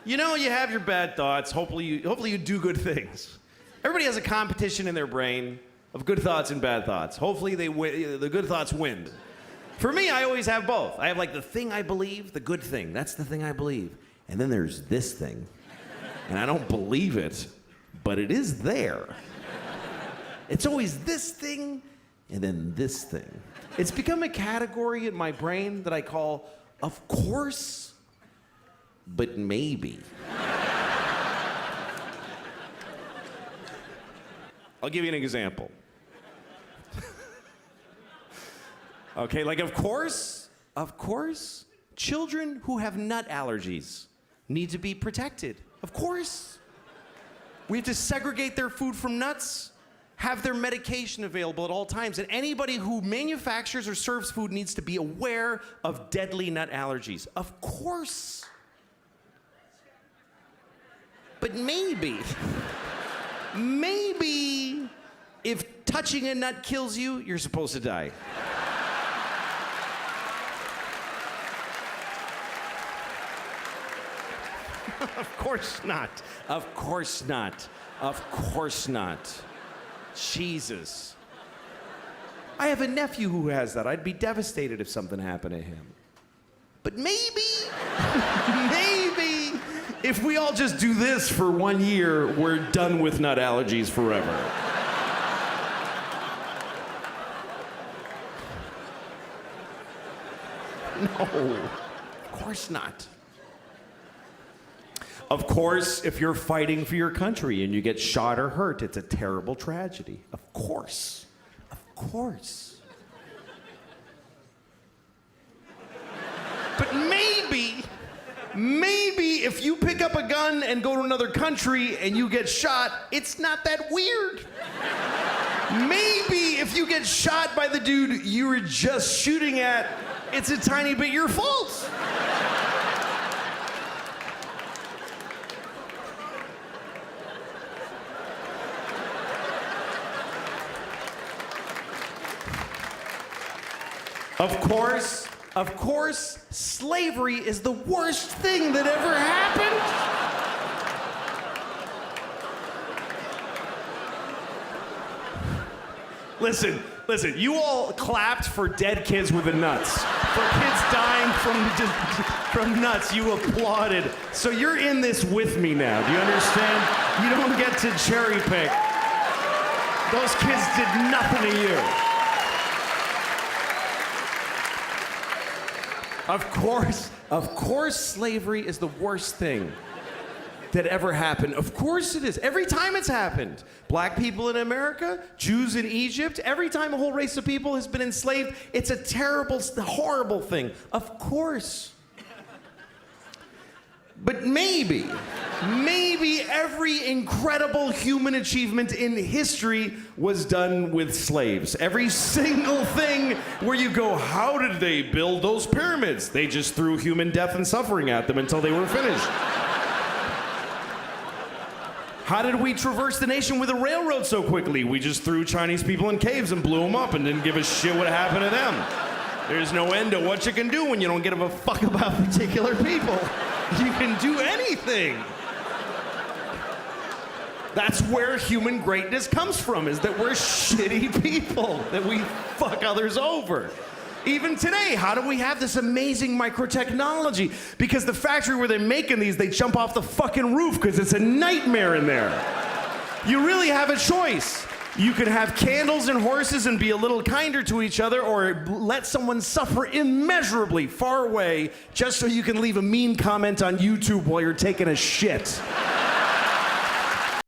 You know, you have your bad thoughts. Hopefully you do good things. Everybody has a competition in their brain of good thoughts and bad thoughts. Hopefully the good thoughts win. For me, I always have both. I have like the thing I believe, the good thing. That's the thing I believe. And then there's this thing. And I don't believe it, but it is there. It's always this thing and then this thing. It's become a category in my brain that I call, of course, but maybe. I'll give you an example. Okay, like of course, children who have nut allergies need to be protected. Of course. We have to segregate their food from nuts, have their medication available at all times, and anybody who manufactures or serves food needs to be aware of deadly nut allergies. Of course. But maybe if touching a nut kills you, you're supposed to die. Of course not. Of course not. Of course not. Jesus. I have a nephew who has that. I'd be devastated if something happened to him. But maybe, maybe, if we all just do this for 1 year, we're done with nut allergies forever. No, of course not. Of course, if you're fighting for your country and you get shot or hurt, it's a terrible tragedy. Of course. Of course. But maybe if you pick up a gun and go to another country and you get shot, it's not that weird. Maybe if you get shot by the dude you were just shooting at, it's a tiny bit your fault. Of course, slavery is the worst thing that ever happened. Listen, you all clapped for dead kids with the nuts. For kids dying from nuts, you applauded. So you're in this with me now, do you understand? You don't get to cherry pick. Those kids did nothing to you. Of course, slavery is the worst thing that ever happened. Of course it is. Every time it's happened. Black people in America, Jews in Egypt, every time a whole race of people has been enslaved, it's a terrible, horrible thing. Of course. But maybe every incredible human achievement in history was done with slaves. Every single thing where you go, how did they build those pyramids? They just threw human death and suffering at them until they were finished. How did we traverse the nation with a railroad so quickly? We just threw Chinese people in caves and blew them up and didn't give a shit what happened to them. There's no end to what you can do when you don't give a fuck about particular people. You can do anything. That's where human greatness comes from, is that we're shitty people, that we fuck others over. Even today, how do we have this amazing microtechnology? Because the factory where they're making these, they jump off the fucking roof because it's a nightmare in there. You really have a choice. You could have candles and horses and be a little kinder to each other, or let someone suffer immeasurably far away just so you can leave a mean comment on YouTube while you're taking a shit.